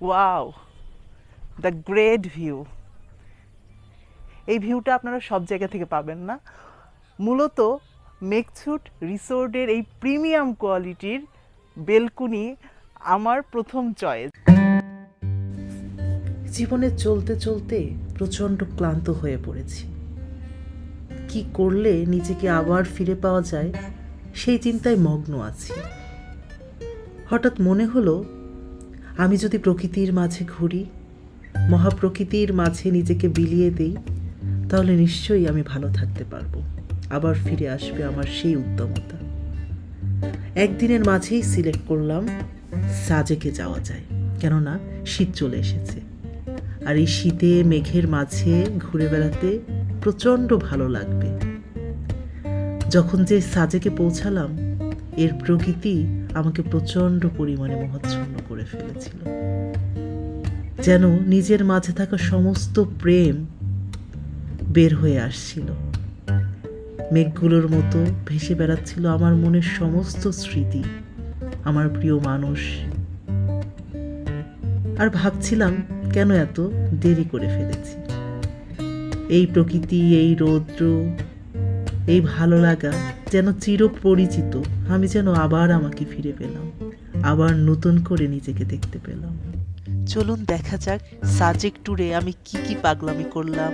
Wow, the great view. এই ভিউটা আপনারা সব জায়গা থেকে পাবেন না। মূলত মেঘছুট রিসোর্টের এই প্রিমিয়াম কোয়ালিটির বেলকুনি আমার প্রথম চয়েস। জীবনে চলতে চলতে প্রচণ্ড ক্লান্ত হয়ে পড়েছি। কি করলে নিজেকে আবার ফিরে পাওয়া যায় সেই চিন্তায় মগ্ন আছি। হঠাৎ মনে হলো, আমি যদি প্রকৃতির মাঝে ঘুরি, মহাপ্রকৃতির মাঝে নিজেকে বিলিয়ে দেই, তাহলে নিশ্চয়ই আমি ভালো থাকতে পারবো। আবার ফিরে আসবে আমার সেই উদ্যমতা। একদিনের মাঝেই সিলেক্ট করলাম সাজেকে যাওয়া যায়, কেননা শীত চলে এসেছে। আর এই শীতে মেঘের মাঝে ঘুরে বেড়াতে প্রচণ্ড ভালো লাগবে। যখন যে সাজেকে পৌঁছালাম, এর প্রকৃতি আমাকে প্রচণ্ড পরিমাণে মোহাচ্ছন্ন করে ফেলেছিল। যেন নিজের মাঝে থাকা সমস্ত প্রেম বের হয়ে আসছিল। মেঘগুলোর মতো ভেসে বেড়াচ্ছিল আমার মনের সমস্ত স্মৃতি, আমার প্রিয় মানুষ। আর ভাবছিলাম, কেন এত দেরি করে ফেলেছি। এই প্রকৃতি, এই রৌদ্র, এই ভালো লাগা যেন চিরপরিচিত। আমি যেন আবার আমাকে ফিরে পেলাম, আবার নতুন করে নিজেকে দেখতে পেলাম। চলুন দেখা যাক সাজেক ট্যুরে আমি কি কি পাগলামি করলাম,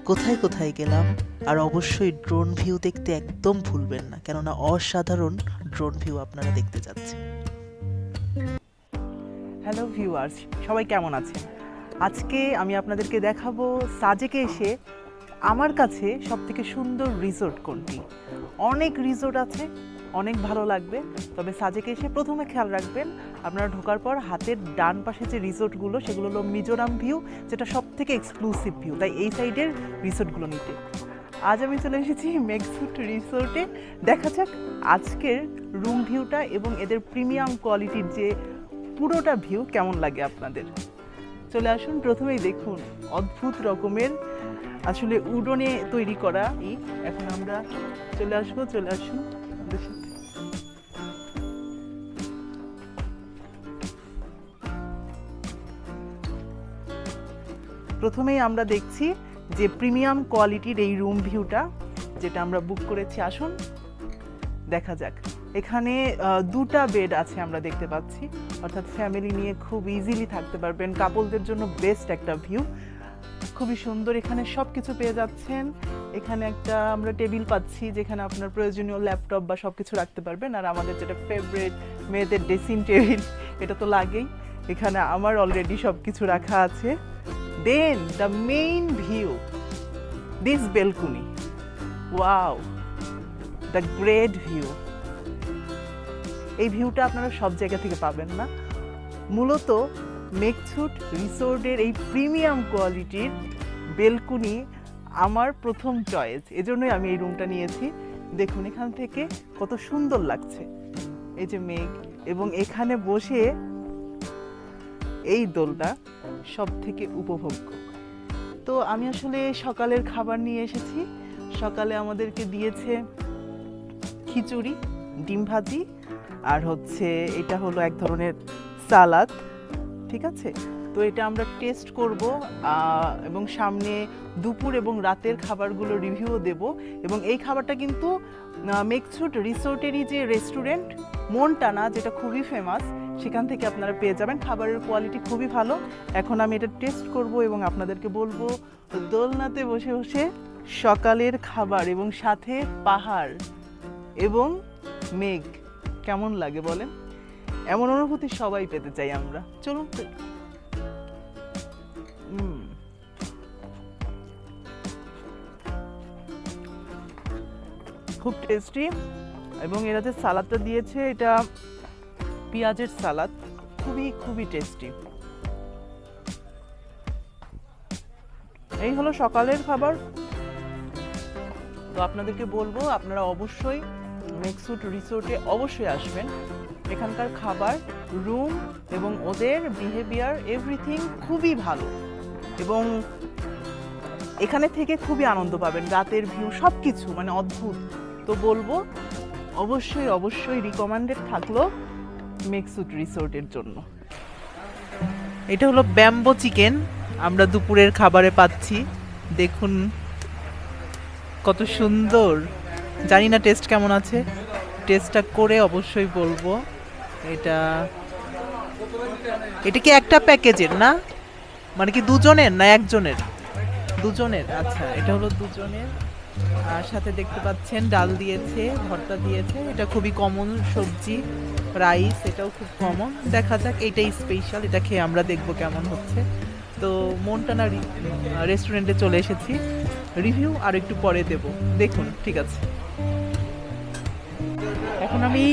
কোথায় কোথায় গেলাম। আর অবশ্যই ড্রোন ভিউ দেখতে একদম ভুলবেন না, কেননা অসাধারণ ড্রোন ভিউ আপনারা দেখতে যাচ্ছেন। হ্যালো ভিউয়ার্স, সবাই কেমন আছেন? আজকে আমি আপনাদেরকে দেখাবো সাজেকে এসে আমার কাছে সবথেকে সুন্দর রিসোর্ট কোনটি। অনেক রিসোর্ট আছে, অনেক ভালো লাগবে, তবে সাজেকে এসে প্রথমে খেয়াল রাখবেন আপনারা ঢোকার পর হাতের ডান পাশে যে রিসোর্টগুলো, সেগুলো হলো মিজোরাম ভিউ, যেটা সবথেকে এক্সক্লুসিভ ভিউ, তাই এই সাইডের রিসোর্টগুলো নিতে। আজ আমি চলে এসেছি মেঘছুট রিসোর্টে। দেখা যাক আজকের রুম ভিউটা এবং এদের প্রিমিয়াম কোয়ালিটির যে পুরোটা ভিউ কেমন লাগে আপনাদের। চলে আসুন, প্রথমেই দেখুন অদ্ভুত রকমের আসলে উডনে তৈরি করা ইট। এখন আমরা চলে আসুন আমাদের সাথে। প্রথমেই আমরা দেখছি যে প্রিমিয়াম কোয়ালিটির এই রুম ভিউটা যেটা আমরা বুক করেছি। আসুন দেখা যাক। এখানে দুটা বেড আছে আমরা দেখতে পাচ্ছি, অর্থাৎ ফ্যামিলি নিয়ে খুব ইজিলি থাকতে পারবেন। কাপলদের জন্য বেস্ট একটা ভিউ, খুবই সুন্দর। এখানে সব কিছু পেয়ে যাচ্ছেন। এখানে একটা আমরা টেবিল পাচ্ছি যেখানে আপনার প্রয়োজনীয় ল্যাপটপ বা সব কিছু রাখতে পারবেন। আর আমাদের যেটা ফেভারিট মেয়েদের ড্রেসিং টেবিল, এটা তো লাগেই। এখানে আমার অলরেডি সব কিছু রাখা আছে। Then the main view, this balcony, wow, the great view. এই ভিউটা আপনারা সব জায়গা থেকে পাবেন না। মূলত মেঘছুট রিসোর্টের এই প্রিমিয়াম কোয়ালিটির বেলকুনি আমার প্রথম চয়েস, এজন্যই আমি এই রুমটা নিয়েছি। দেখুন এখান থেকে কত সুন্দর লাগছে, এই যে মেঘ, এবং এখানে বসে এই দোলটা সব থেকে উপভোগ্য। তো আমি আসলে সকালের খাবার নিয়ে এসেছি। সকালে আমাদেরকে দিয়েছে খিচুড়ি, ডিম ভাজি, আর হচ্ছে এটা হলো এক ধরনের সালাদ। ঠিক আছে, তো এটা আমরা টেস্ট করব এবং সামনে দুপুর এবং রাতের খাবারগুলো রিভিউও দেব। এবং এই খাবারটা কিন্তু মেঘছুট রিসোর্টেরই যে রেস্টুরেন্ট মনটানা, যেটা খুবই ফেমাস, সেখান থেকে আপনারা পেয়ে যাবেন। খাবারের কোয়ালিটি খুবই ভালো। এখন আমি এটা টেস্ট করব এবং আপনাদেরকে বলবো। দোলনাতে বসে বসে সকালের খাবার এবং সাথে পাহাড় এবং মেঘ কেমন লাগে বলেন? এমন অনুভূতি সবাই পেতে চাই আমরা। চলুন। খুব টেস্টি, এবং এরা যে সালাদটা দিয়েছে, এটা পেঁয়াজের সালাদ, খুবই খুবই টেস্টি। এই হলো সকালের খাবার। তো আপনাদেরকে বলবো আপনারা অবশ্যই মেঘছুট রিসোর্টে অবশ্যই আসবেন। এখানকার খাবার, রুম এবং ওদের বিহেভিয়ার, এভরিথিং খুবই ভালো, এবং এখানে থেকে খুবই আনন্দ পাবেন। রাতের ভিউ সব কিছু মানে অদ্ভুত। তো বলবো অবশ্যই অবশ্যই রিকমেন্ডেড থাকলো মেঘছুট রিসোর্টের জন্য। এটা হলো ব্যাম্বো চিকেন, আমরা দুপুরের খাবারে পাচ্ছি। দেখুন কত সুন্দর, জানি না টেস্ট কেমন আছে, টেস্টটা করে অবশ্যই বলবো। এটা এটা কি একটা প্যাকেজের না, মানে কি দুজনের না একজনের? দুজনের, আচ্ছা এটা হলো দুজনের। আর সাথে দেখতে পাচ্ছেন ডাল দিয়েছে, ভর্তা দিয়েছে, এটা খুবই কমন সবজি। রাইস এটাও খুব কমন। দেখা যাক, এটাই স্পেশাল, এটা খেয়ে আমরা দেখবো কেমন হচ্ছে। তো মনটানা রেস্টুরেন্টে চলে এসেছি, রিভিউ আর একটু পরে দেব, দেখুন ঠিক আছে। এখন আমি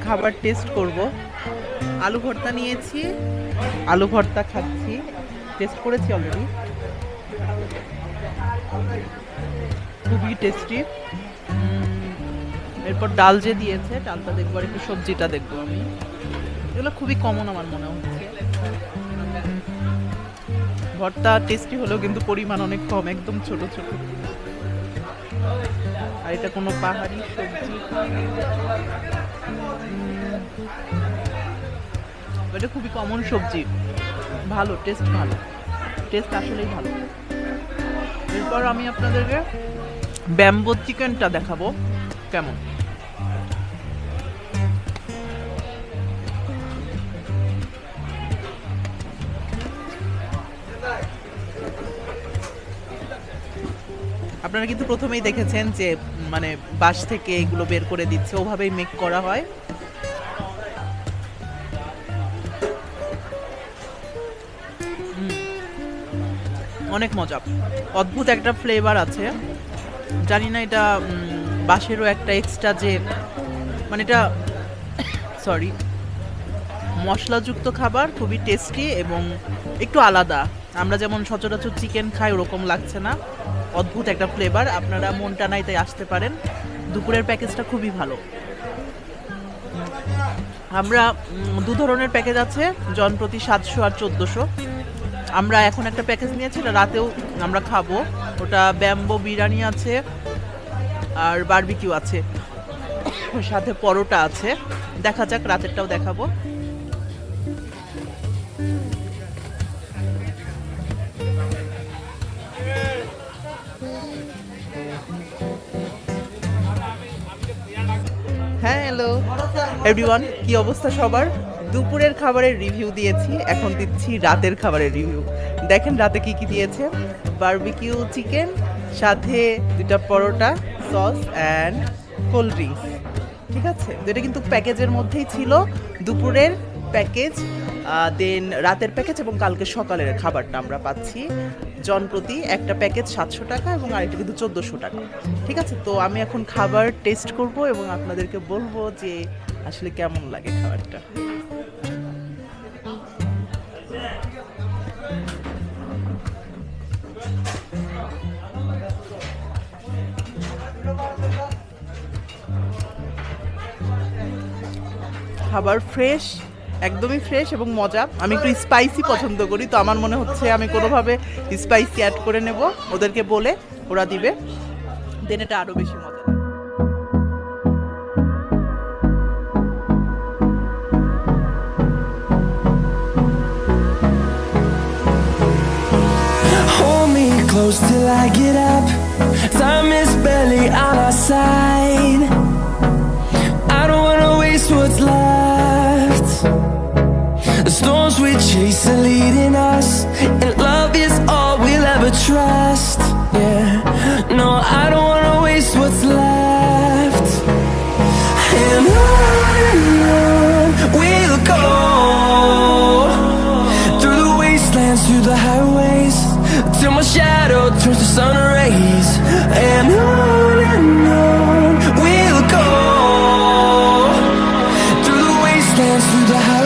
খাবার টেস্ট করব। আলু ভর্তা নিয়েছি, আলু ভর্তা খাচ্ছি, টেস্ট করেছি অলরেডি, খুবই টেস্টি। এরপর ডাল যে দিয়েছে, ডালটা দেখবো, আর একটু সবজিটা দেখবো আমি। এগুলো খুবই কমন আমার মনে হচ্ছে। ভর্তা টেস্টি হলেও কিন্তু পরিমাণ অনেক কম, একদম ছোট ছোট। আর এটা কোনো পাহাড়ি সবজি, এটা খুবই কমন সবজি, ভালো টেস্ট, ভালো টেস্ট, আসলেই ভালো। এরপর আমি আপনাদেরকে ব্যাম্বো চিকেনটা দেখাবো কেমন। আপনারা কিন্তু প্রথমেই দেখেছেন যে মানে বাঁশ থেকে এগুলো বের করে দিচ্ছে, ওভাবেই মেক করা হয়। অনেক মজা, অদ্ভুত একটা ফ্লেভার আছে, জানি না এটা বাঁশেরও একটা এক্সট্রা যে, মানে এটা সরি মশলাযুক্ত খাবার, খুবই টেস্টি এবং একটু আলাদা। আমরা যেমন সচরাচর চিকেন খাই ওরকম লাগছে না, অদ্ভুত একটা ফ্লেভার। আপনারা মনটানায় তাই আসতে পারেন, দুপুরের প্যাকেজটা খুবই ভালো। আমরা দু ধরনের প্যাকেজ আছে, জনপ্রতি 700 আর 1400। আমরা এখন একটা প্যাকেজ নিয়েছি, এটা রাতেও আমরা খাবো। ওটা ব্যাম্বো বিরিয়ানি আছে আর বারবিকিউ আছে, সাথে পরোটা আছে। দেখা যাক, রাতেরটাও দেখাবো। হ্যাঁ, হ্যালো এভরিওয়ান, কি অবস্থা সবার? দুপুরের খাবারের রিভিউ দিয়েছি, এখন দিচ্ছি রাতের খাবারের রিভিউ। দেখেন রাতে কি কি দিয়েছে। বারবিকিউ চিকেন, সাথে 2টা পরোটা, সস অ্যান্ড কোল্ড ড্রিঙ্কস। ঠিক আছে, তো এটা কিন্তু প্যাকেজের মধ্যেই ছিল, দুপুরের প্যাকেজ, দেন রাতের প্যাকেজ এবং কালকে সকালের খাবারটা আমরা পাচ্ছি। জনপ্রতি একটা প্যাকেজ 700 টাকা এবং আরেকটা কিন্তু 1400 টাকা। ঠিক আছে, তো আমি এখন খাবার টেস্ট করব এবং আপনাদেরকে বলবো যে আসলে কেমন লাগে খাবারটা। খাবার ফ্রেশ, একদমই ফ্রেশ এবং মজা। আমি একটু স্পাইসি পছন্দ করি, তো আমার মনে হচ্ছে আমি কোনোভাবে স্পাইসি অ্যাড করে নেব, ওদেরকে বলে ওরা দিবে, দেন এটা আরও বেশি মজা। Hold me close till I get up. Time is barely on our side. I don't wanna waste what's left. The storms we chase are leading us, and love is all we'll ever trust. Yeah, no, I don't wanna waste what's left. And on we'll go, through the wastelands, through the highways, till my shadow turns to sun rays. And on we'll go, through the wastelands, through the highways.